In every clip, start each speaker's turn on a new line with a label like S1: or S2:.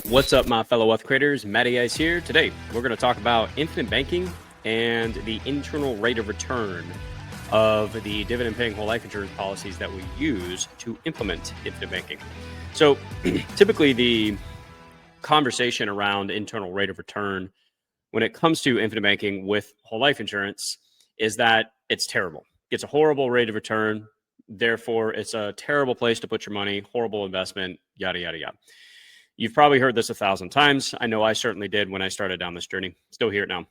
S1: What's up, my fellow wealth creators? Matty Ice here. Today, we're going to talk about infinite banking and the internal rate of return of the dividend-paying whole life insurance policies that we use to implement infinite banking. So, typically, the conversation around internal rate of return when it comes to infinite banking with whole life insurance is that it's terrible. It's a horrible rate of return. Therefore, it's a terrible place to put your money, horrible investment, yada, yada, yada. You've probably heard this 1,000 times. I know I certainly did when I started down this journey. Still hear it now.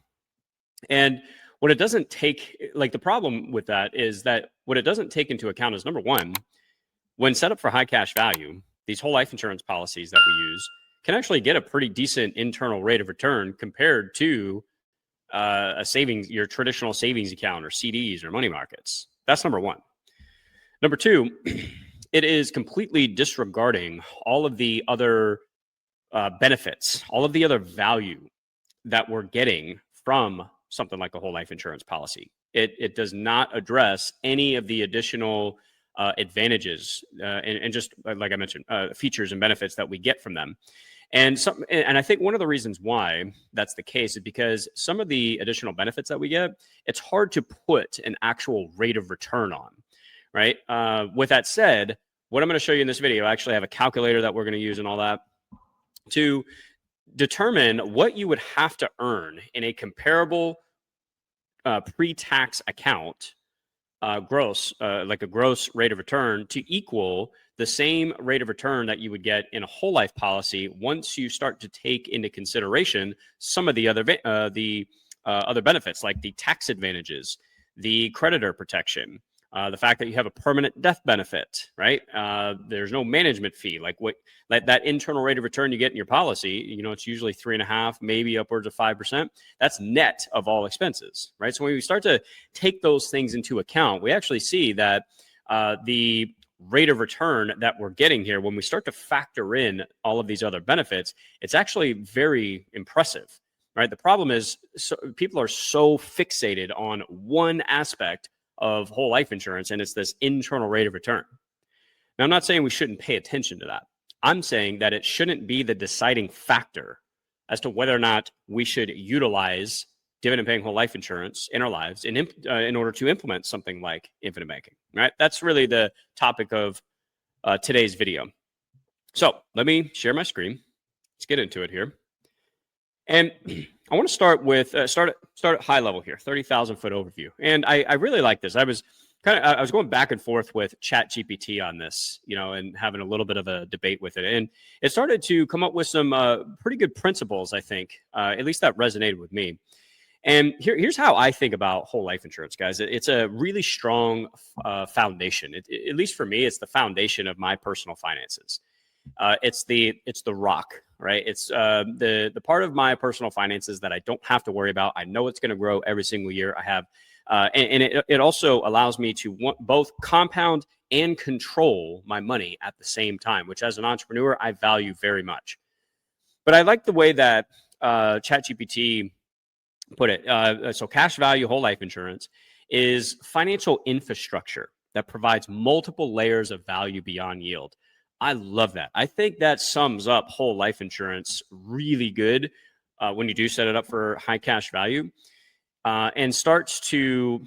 S1: And what it doesn't take, like the problem with that is that what it doesn't take into account is, number one, when set up for high cash value, these whole life insurance policies that we use can actually get a pretty decent internal rate of return compared to a savings, your traditional savings account or CDs or money markets. That's number one. Number two, it is completely disregarding all of the other benefits, all of the other value that we're getting from something like a whole life insurance policy. It does not address any of the additional advantages and just like I mentioned, features and benefits that we get from them. And I think one of the reasons why that's the case is because some of the additional benefits that we get, it's hard to put an actual rate of return on, right? With that said, what I'm going to show you in this video, I actually have a calculator that we're going to use and all that to determine what you would have to earn in a comparable pre-tax account, like a gross rate of return to equal the same rate of return that you would get in a whole life policy once you start to take into consideration some of the other benefits like the tax advantages, the creditor protection, the fact that you have a permanent death benefit, right? There's no management fee, like that internal rate of return you get in your policy. It's usually 3.5%, maybe upwards of 5%. That's net of all expenses, right? So when we start to take those things into account, we actually see that the rate of return that we're getting here, when we start to factor in all of these other benefits, it's actually very impressive, right? The problem is people are so fixated on one aspect of whole life insurance, and it's this internal rate of return. Now, I'm not saying we shouldn't pay attention to that. I'm saying that it shouldn't be the deciding factor as to whether or not we should utilize dividend-paying whole life insurance in our lives in order to implement something like infinite banking, right? That's really the topic of today's video. So let me share my screen. Let's get into it here. And I want to start with start at high level here, 30,000 foot overview. And I really like this. I was going back and forth with ChatGPT on this, and having a little bit of a debate with it. And it started to come up with some pretty good principles, I think, at least that resonated with me. And here's how I think about whole life insurance, guys. It's a really strong foundation. At least for me, it's the foundation of my personal finances. It's the rock, right? It's the part of my personal finances that I don't have to worry about. I know it's going to grow every single year. I have, and it also allows me to both compound and control my money at the same time, which as an entrepreneur, I value very much. But I like the way that ChatGPT put it. So cash value whole life insurance is financial infrastructure that provides multiple layers of value beyond yield. I love that. I think that sums up whole life insurance really good when you do set it up for high cash value, and starts to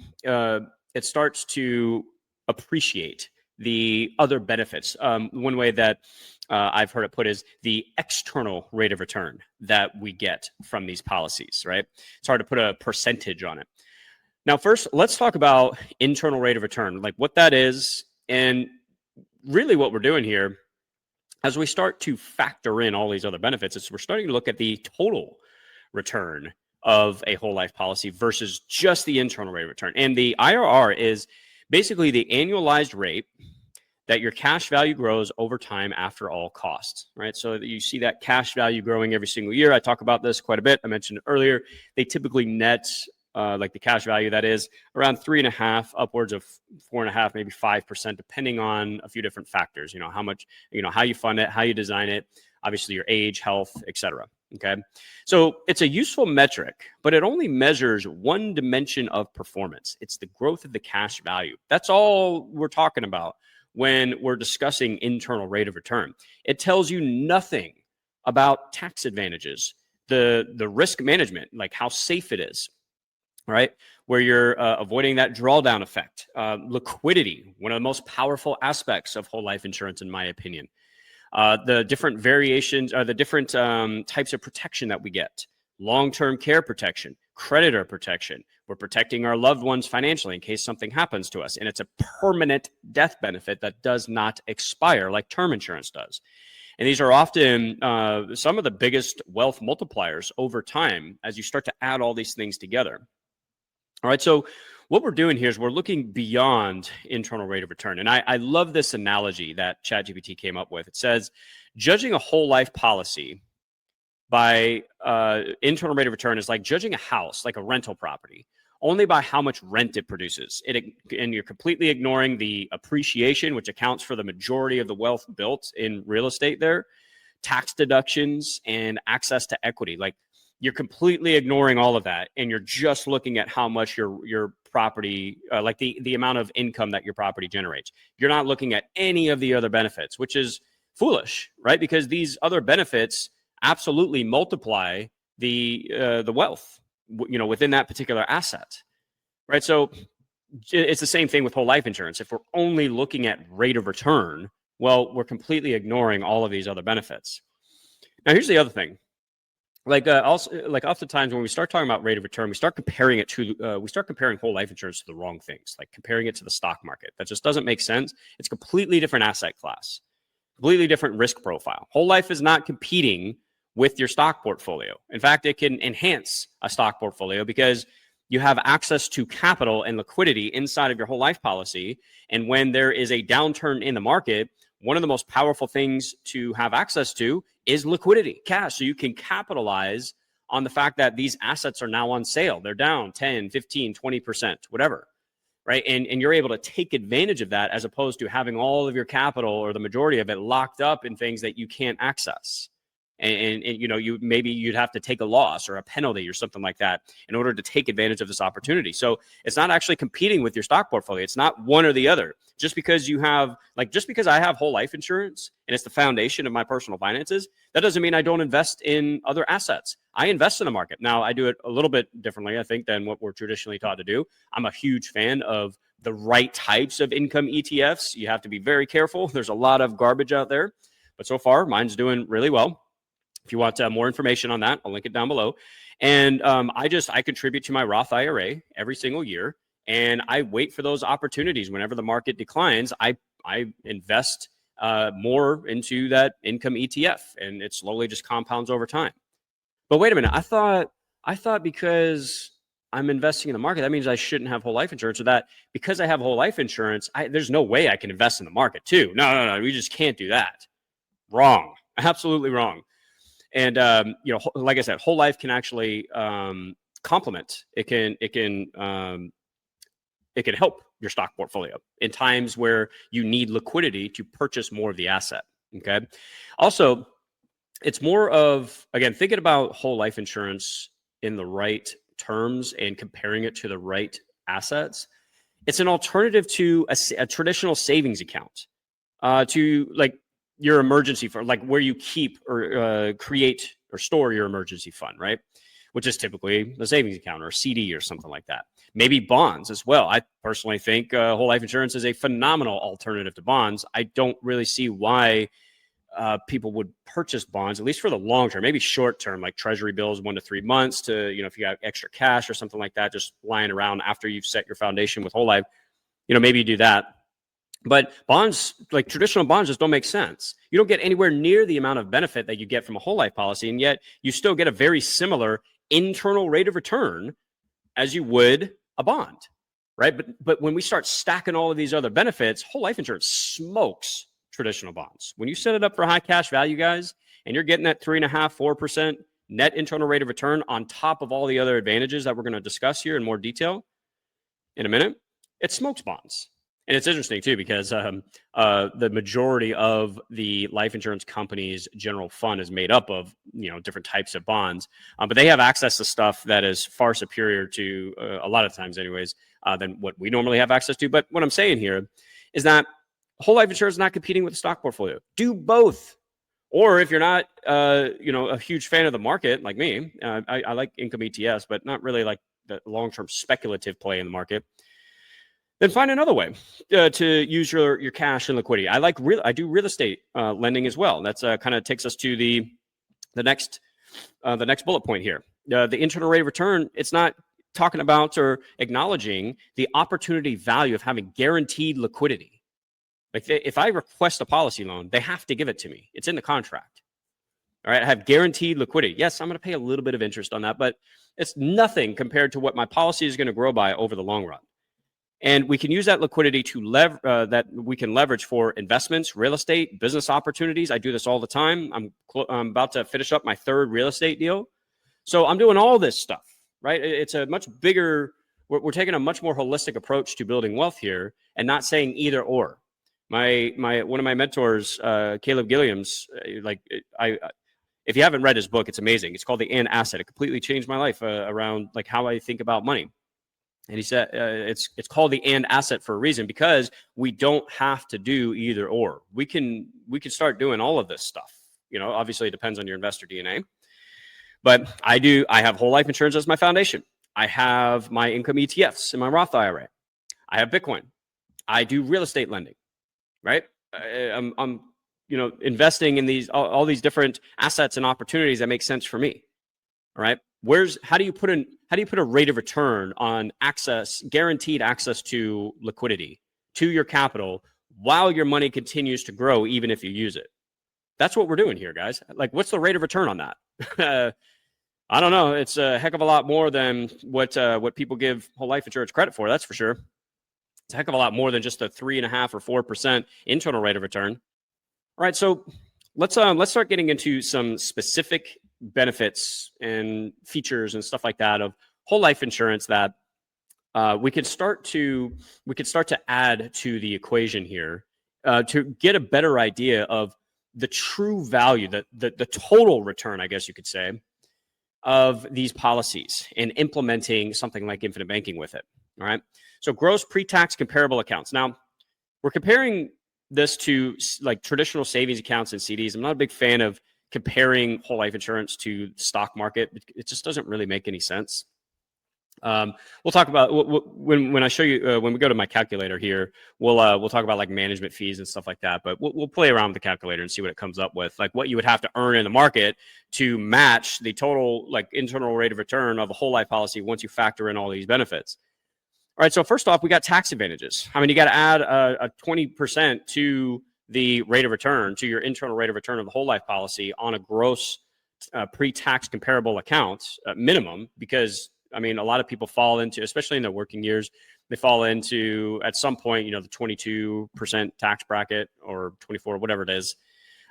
S1: appreciate the other benefits. One way that I've heard it put is the external rate of return that we get from these policies, right? It's hard to put a percentage on it. Now, first, let's talk about internal rate of return, like what that is. And really what we're doing here, as we start to factor in all these other benefits, is we're starting to look at the total return of a whole life policy versus just the internal rate of return. And the IRR is basically the annualized rate that your cash value grows over time after all costs, right? So you see that cash value growing every single year. I talk about this quite a bit. I mentioned it earlier. They typically net, like the cash value that is, around 3.5%, upwards of 4.5%, maybe 5%, depending on a few different factors. How much, how you fund it, how you design it, obviously your age, health, etc. Okay, so it's a useful metric, but it only measures one dimension of performance. It's the growth of the cash value. That's all we're talking about when we're discussing internal rate of return. It tells you nothing about tax advantages, the risk management, like how safe it is, right? Where you're avoiding that drawdown effect, liquidity, one of the most powerful aspects of whole life insurance, in my opinion. The different variations, the different types of protection that we get, long-term care protection, creditor protection. We're protecting our loved ones financially in case something happens to us. And it's a permanent death benefit that does not expire like term insurance does. And these are often some of the biggest wealth multipliers over time as you start to add all these things together. All right, so what we're doing here is we're looking beyond internal rate of return. And I love this analogy that ChatGPT came up with. It says, judging a whole life policy by internal rate of return is like judging a house, like a rental property, only by how much rent it produces. And you're completely ignoring the appreciation, which accounts for the majority of the wealth built in real estate there, tax deductions, and access to equity. Like, you're completely ignoring all of that, and you're just looking at how much your property, like the amount of income that your property generates. You're not looking at any of the other benefits, which is foolish, right? Because these other benefits absolutely multiply the wealth, within that particular asset, right? So it's the same thing with whole life insurance. If we're only looking at rate of return, well, we're completely ignoring all of these other benefits. Now, here's the other thing. Oftentimes when we start talking about rate of return, we start comparing whole life insurance to the wrong things, like comparing it to the stock market. That just doesn't make sense. It's a completely different asset class, completely different risk profile. Whole life is not competing with your stock portfolio. In fact, it can enhance a stock portfolio because you have access to capital and liquidity inside of your whole life policy. And when there is a downturn in the market, one of the most powerful things to have access to is liquidity, cash. So you can capitalize on the fact that these assets are now on sale. They're down 10, 15, 20%, whatever, right? And you're able to take advantage of that as opposed to having all of your capital or the majority of it locked up in things that you can't access. And you'd have to take a loss or a penalty or something like that in order to take advantage of this opportunity. So it's not actually competing with your stock portfolio. It's not one or the other. Just because I have whole life insurance and it's the foundation of my personal finances, that doesn't mean I don't invest in other assets. I invest in the market. Now, I do it a little bit differently, I think, than what we're traditionally taught to do. I'm a huge fan of the right types of income ETFs. You have to be very careful. There's a lot of garbage out there, but so far mine's doing really well. If you want more information on that, I'll link it down below. And I contribute to my Roth IRA every single year, and I wait for those opportunities. Whenever the market declines, I invest more into that income ETF, and it slowly just compounds over time. But wait a minute, I thought because I'm investing in the market, that means I shouldn't have whole life insurance, or that because I have whole life insurance, there's no way I can invest in the market too. No, we just can't do that. Wrong, absolutely wrong. And like I said, whole life can actually complement. It can help your stock portfolio in times where you need liquidity to purchase more of the asset. Okay. Also, it's more of, again, thinking about whole life insurance in the right terms and comparing it to the right assets. It's an alternative to a traditional savings account, to like your emergency fund, like where you keep or create or store your emergency fund, right? Which is typically a savings account or a CD or something like that. Maybe bonds as well. I personally think whole life insurance is a phenomenal alternative to bonds. I don't really see why people would purchase bonds, at least for the long term, maybe short term, like treasury bills, 1 to 3 months to, if you got extra cash or something like that, just lying around after you've set your foundation with whole life, maybe you do that. But bonds, like traditional bonds, just don't make sense. You don't get anywhere near the amount of benefit that you get from a whole life policy, and yet you still get a very similar internal rate of return as you would a bond, right? But when we start stacking all of these other benefits, whole life insurance smokes traditional bonds. When you set it up for high cash value, guys, and you're getting that 3.5%, 4% net internal rate of return on top of all the other advantages that we're going to discuss here in more detail in a minute, it smokes bonds. And it's interesting too, because the majority of the life insurance company's general fund is made up of different types of bonds, but they have access to stuff that is far superior to a lot of times, anyways, than what we normally have access to. But what I'm saying here is that whole life insurance is not competing with the stock portfolio. Do both. Or if you're not, a huge fan of the market like me, I like income ETFs, but not really like the long-term speculative play in the market. Then find another way to use your cash and liquidity. I do real estate lending as well. That's kind of takes us to the next bullet point here. The internal rate of return. It's not talking about or acknowledging the opportunity value of having guaranteed liquidity. Like if I request a policy loan, they have to give it to me. It's in the contract. All right, I have guaranteed liquidity. Yes, I'm going to pay a little bit of interest on that, but it's nothing compared to what my policy is going to grow by over the long run. And we can use that liquidity to that we can leverage for investments, real estate, business opportunities. I do this all the time. I'm about to finish up my third real estate deal, so I'm doing all this stuff. Right? It's a much bigger. We're taking a much more holistic approach to building wealth here, and not saying either or. One of my mentors, Caleb Gilliam's, if you haven't read his book, it's amazing. It's called The And Asset. It completely changed my life around like how I think about money. And he said it's called the And Asset for a reason, because we don't have to do either or. We can start doing all of this stuff. Obviously it depends on your investor DNA. But I have whole life insurance as my foundation. I have my income ETFs in my Roth IRA. I have Bitcoin. I do real estate lending, right? I'm investing in all these different assets and opportunities that make sense for me. All right. How do you put a rate of return on guaranteed access to liquidity, to your capital, while your money continues to grow, even if you use it? That's what we're doing here, guys. Like, what's the rate of return on that? I don't know. It's a heck of a lot more than what people give whole life insurance credit for. That's for sure. It's a heck of a lot more than just a 3.5% or 4% internal rate of return. All right, so let's start getting into some specific benefits and features and stuff like that of whole life insurance that we could start to add to the equation here to get a better idea of the true value, the total return, I guess you could say, of these policies and implementing something like infinite banking with it. All right. So gross pre-tax comparable accounts. Now we're comparing this to like traditional savings accounts and CDs. I'm not a big fan of comparing whole life insurance to the stock market. It just doesn't really make any sense. We'll talk about when I show you when we go to my calculator here. We'll talk about like management fees and stuff like that. But we'll play around with the calculator and see what it comes up with, like what you would have to earn in the market to match the total like internal rate of return of a whole life policy once you factor in all these benefits. All right. So first off, we got tax advantages. I mean, you got to add a 20% to the rate of return, to your internal rate of return of the whole life policy on a gross pre-tax comparable account minimum, because I mean, a lot of people fall into, especially in their working years, they fall into at some point, the 22% tax bracket or 24, whatever it is.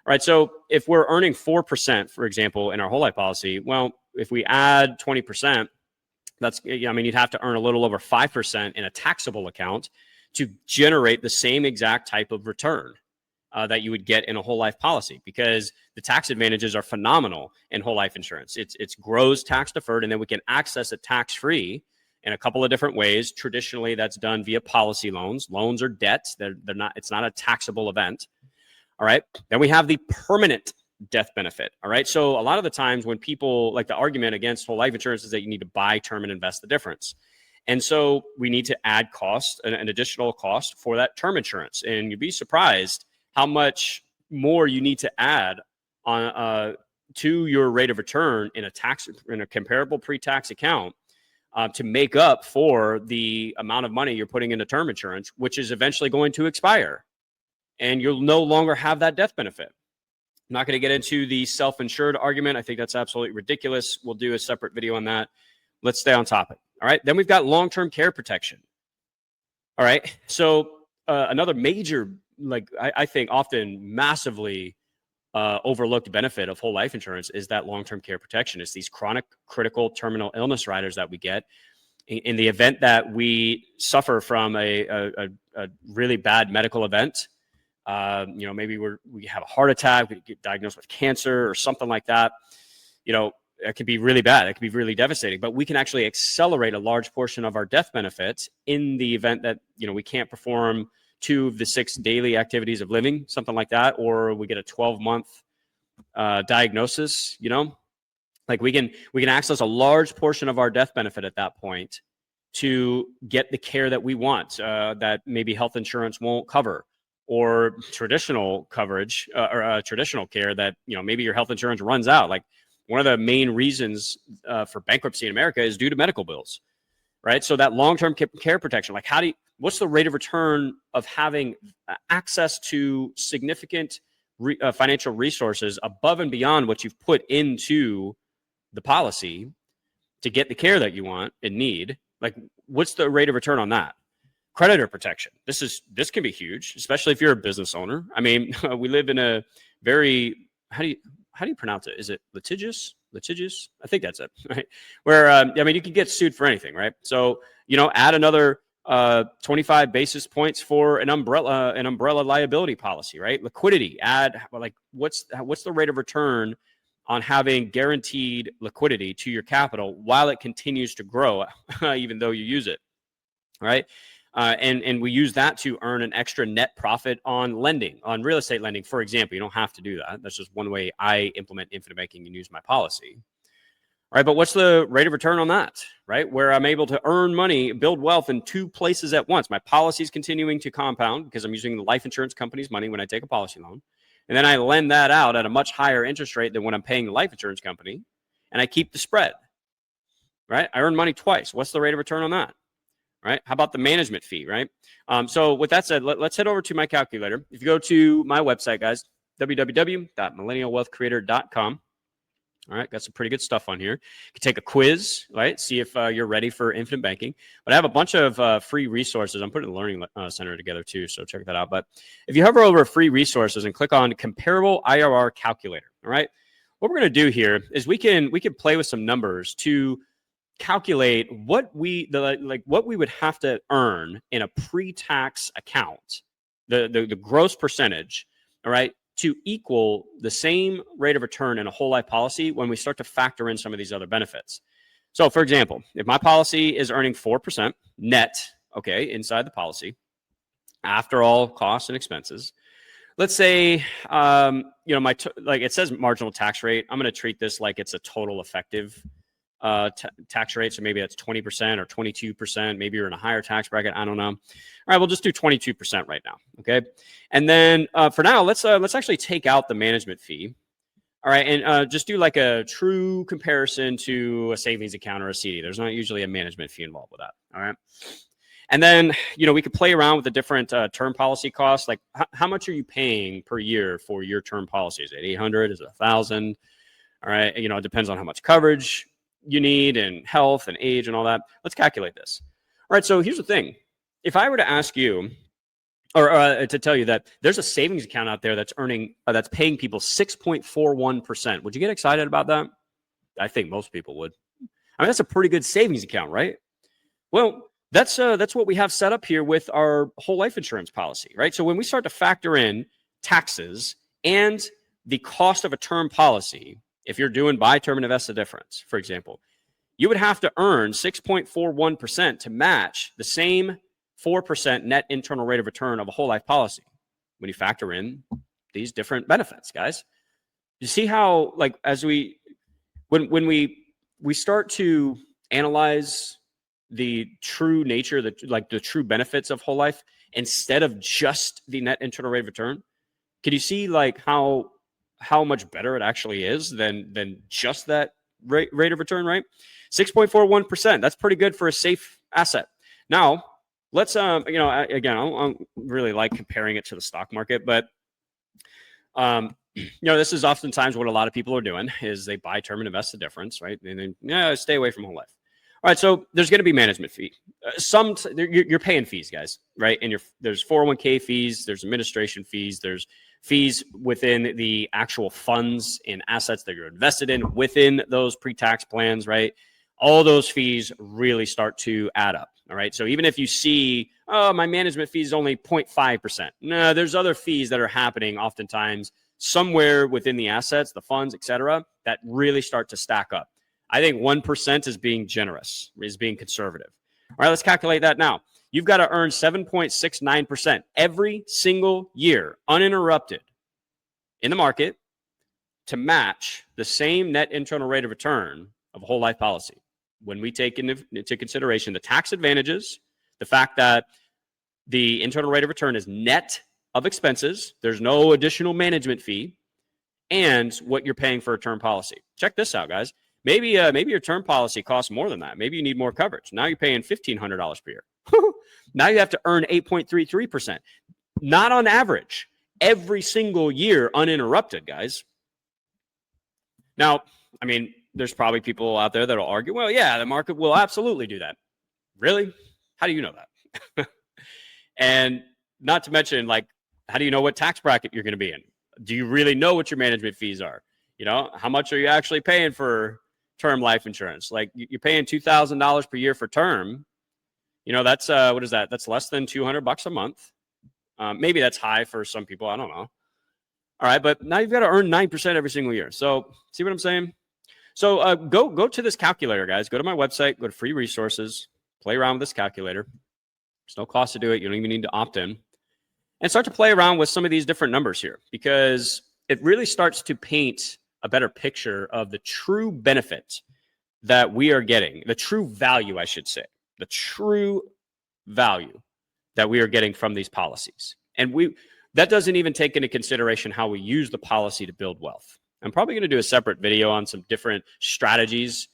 S1: All right. So if we're earning 4%, for example, in our whole life policy, well, if we add 20%, you'd have to earn a little over 5% in a taxable account to generate the same exact type of return that you would get in a whole life policy, because the tax advantages are phenomenal in whole life insurance. It's gross tax deferred, and then we can access it tax free in a couple of different ways. Traditionally, that's done via policy loans. Loans are debts. They're not. It's not a taxable event. All right. Then we have the permanent death benefit. All right. So a lot of the times when people, like, the argument against whole life insurance is that you need to buy term and invest the difference. And so we need to add an additional cost for that term insurance. And you'd be surprised how much more you need to add on to your rate of return in a comparable pre-tax account to make up for the amount of money you're putting into term insurance, which is eventually going to expire, and you'll no longer have that death benefit. I'm not going to get into the self-insured argument. I think that's absolutely ridiculous. We'll do a separate video on that. Let's stay on topic. All right. Then we've got long-term care protection. All right. So another major, I think often massively overlooked benefit of whole life insurance is that long-term care protection. It's these chronic critical terminal illness riders that we get in the event that we suffer from a really bad medical event. Maybe we have a heart attack, we get diagnosed with cancer or something like that. It could be really bad. It could be really devastating, but we can actually accelerate a large portion of our death benefit in the event that, we can't perform 2 of the 6 daily activities of living, something like that, or we get a 12-month diagnosis, like we can access a large portion of our death benefit at that point to get the care that we want, that maybe health insurance won't cover, or traditional coverage, or traditional care that, maybe your health insurance runs out. Like, one of the main reasons for bankruptcy in America is due to medical bills, right? So that long-term care protection, like what's the rate of return of having access to significant financial resources above and beyond what you've put into the policy to get the care that you want and need? Like, what's the rate of return on that? Creditor protection. This can be huge, especially if you're a business owner. I mean, we live in a very, how do you pronounce it? Is it litigious? I think that's it, right? Where, I mean, you can get sued for anything, right? So, add another 25 basis points for an umbrella liability policy, right? Liquidity, add, like, what's the rate of return on having guaranteed liquidity to your capital while it continues to grow, even though you use it, right? And we use that to earn an extra net profit on lending, on real estate lending, for example. You don't have to do that. That's just one way I implement infinite banking and use my policy. All right, but what's the rate of return on that, right? Where I'm able to earn money, build wealth in two places at once. My policy is continuing to compound because I'm using the life insurance company's money when I take a policy loan. And then I lend that out at a much higher interest rate than when I'm paying the life insurance company. And I keep the spread, right? I earn money twice. What's the rate of return on that? Right? How about the management fee, right? So with that said, let's head over to my calculator. If you go to my website, guys, www.millennialwealthcreator.com. All right, got some pretty good stuff on here. You can take a quiz, right? See if you're ready for infinite banking. But I have a bunch of free resources. I'm putting the Learning Center together too, so check that out. But if you hover over free resources and click on Comparable IRR Calculator, all right, what we're going to do here is we can play with some numbers to calculate what we would have to earn in a pre-tax account, the gross percentage, all right, to equal the same rate of return in a whole life policy when we start to factor in some of these other benefits. So, for example, if my policy is earning 4% net, okay, inside the policy, after all costs and expenses, let's say, it says marginal tax rate. I'm going to treat this like it's a total effective tax rate. So maybe that's 20% or 22%. Maybe you're in a higher tax bracket. I don't know. All right, we'll just do 22% right now. Okay. And then for now, let's actually take out the management fee. All right. And just do like a true comparison to a savings account or a CD. There's not usually a management fee involved with that. All right. And then, we could play around with the different term policy costs. Like how much are you paying per year for your term policy? Is it 800? Is it 1,000? All right. It depends on how much coverage you need and health and age and all that. Let's calculate this. All right. So here's the thing. If I were to ask you, or to tell you that there's a savings account out there that's paying people 6.41%, would you get excited about that? I think most people would. I mean, that's a pretty good savings account, right? Well, that's what we have set up here with our whole life insurance policy, right? So when we start to factor in taxes and the cost of a term policy, if you're doing buy term and invest the difference, for example, you would have to earn 6.41% to match the same 4% net internal rate of return of a whole life policy when you factor in these different benefits, guys. You see how, like, as when we start to analyze the true nature, the true benefits of whole life instead of just the net internal rate of return, can you see like how much better it actually is than just that rate of return, right? 6.41%. That's pretty good for a safe asset. Now, let's, again, I don't really like comparing it to the stock market, but, this is oftentimes what a lot of people are doing is they buy term and invest the difference, right? And then, stay away from whole life. All right, so there's going to be management fee. You're paying fees, guys, right? And there's 401k fees, there's administration fees, there's fees within the actual funds and assets that you're invested in within those pre-tax plans, right? All those fees really start to add up. All right. So even if you see, oh, my management fee is only 0.5%. No, there's other fees that are happening oftentimes somewhere within the assets, the funds, et cetera, that really start to stack up. I think 1% is being generous, is being conservative. All right, let's calculate that now. You've got to earn 7.69% every single year, uninterrupted in the market to match the same net internal rate of return of a whole life policy when we take into consideration the tax advantages, the fact that the internal rate of return is net of expenses, there's no additional management fee, and what you're paying for a term policy. Check this out, guys. Maybe your term policy costs more than that. Maybe you need more coverage. Now you're paying $1,500 per year. Now you have to earn 8.33%. Not on average. Every single year uninterrupted, guys. Now, I mean, there's probably people out there that'll argue, well, yeah, the market will absolutely do that. Really? How do you know that? And not to mention, like, how do you know what tax bracket you're going to be in? Do you really know what your management fees are? You know, how much are you actually paying for term life insurance? Like, you're paying $2,000 per year for term. You know, that's what is that? That's less than $200 a month. Maybe that's high for some people. I don't know. All right, but now you've got to earn 9% every single year. So see what I'm saying? So go to this calculator, guys. Go to my website, go to free resources, play around with this calculator. There's no cost to do it. You don't even need to opt in. And start to play around with some of these different numbers here, because it really starts to paint a better picture of the true benefit that we are getting, the true value, I should say, the true value that we are getting from these policies. And that doesn't even take into consideration how we use the policy to build wealth. I'm probably going to do a separate video on some different strategies.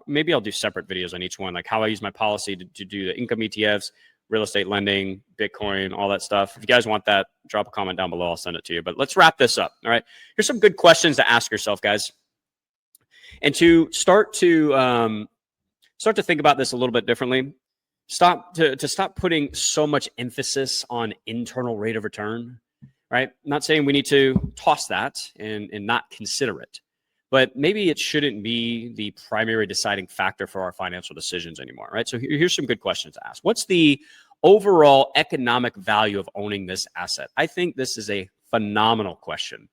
S1: Maybe I'll do separate videos on each one, like how I use my policy to do the income ETFs, real estate lending, Bitcoin, all that stuff. If you guys want that, drop a comment down below. I'll send it to you. But let's wrap this up. All right. Here's some good questions to ask yourself, guys. And to start to think about this a little bit differently. Stop putting so much emphasis on internal rate of return, right? I'm not saying we need to toss that and not consider it, but maybe it shouldn't be the primary deciding factor for our financial decisions anymore, right? So here's some good questions to ask. What's the overall economic value of owning this asset? I think this is a phenomenal question,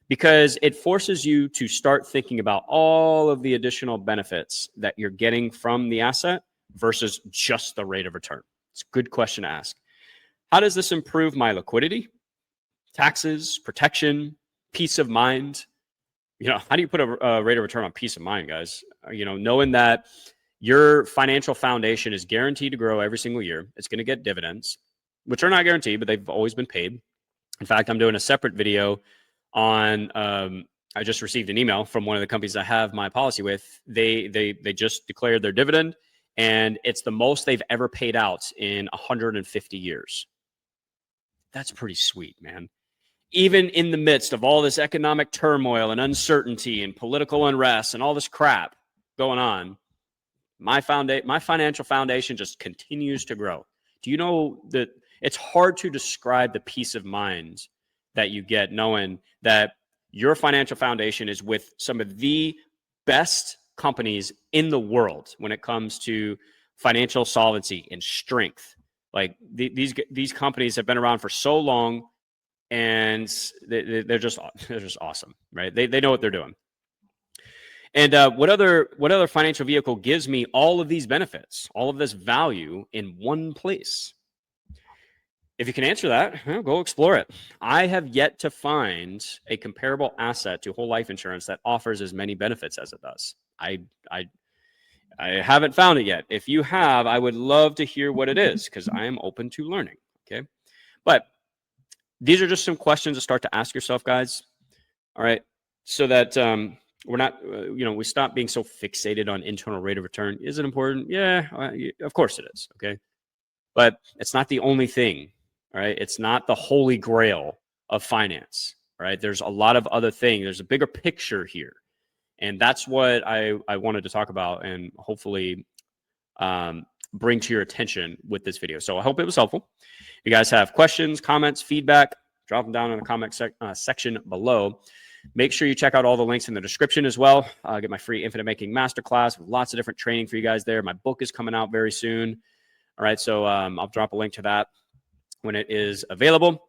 S1: because it forces you to start thinking about all of the additional benefits that you're getting from the asset versus just the rate of return. It's a good question to ask. How does this improve my liquidity, taxes, protection, peace of mind? You know, how do you put a rate of return on peace of mind, guys? You know, knowing that your financial foundation is guaranteed to grow every single year. It's going to get dividends, which are not guaranteed, but they've always been paid. In fact, I'm doing a separate video on, I just received an email from one of the companies I have my policy with. They just declared their dividend, and it's the most they've ever paid out in 150 years. That's pretty sweet, man. Even in the midst of all this economic turmoil and uncertainty and political unrest and all this crap going on, my financial foundation just continues to grow. Do you know that it's hard to describe the peace of mind that you get knowing that your financial foundation is with some of the best companies in the world when it comes to financial solvency and strength? Like these companies have been around for so long, and they're just awesome, right? They know what they're doing. And what other financial vehicle gives me all of these benefits, all of this value in one place? If you can answer that, well, go explore it. I have yet to find a comparable asset to whole life insurance that offers as many benefits as it does. I haven't found it yet. If you have, I would love to hear what it is, because I am open to learning. Okay, but these are just some questions to start to ask yourself, guys. All right, so that we're not, we stop being so fixated on internal rate of return. Is it important? Yeah, of course it is. Okay, but it's not the only thing. All right, it's not the holy grail of finance. All right, there's a lot of other things. There's a bigger picture here, and that's what I wanted to talk about and hopefully bring to your attention with this video. So I hope it was helpful. If you guys have questions, comments, feedback, drop them down in the comment section below. Make sure you check out all the links in the description as well. Get my free Infinite Making Masterclass with lots of different training for you guys there. My book is coming out very soon. All right, so I'll drop a link to that when it is available.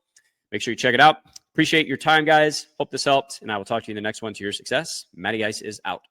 S1: Make sure you check it out. Appreciate your time, guys. Hope this helped, and I will talk to you in the next one. To your success. Matty Ice is out.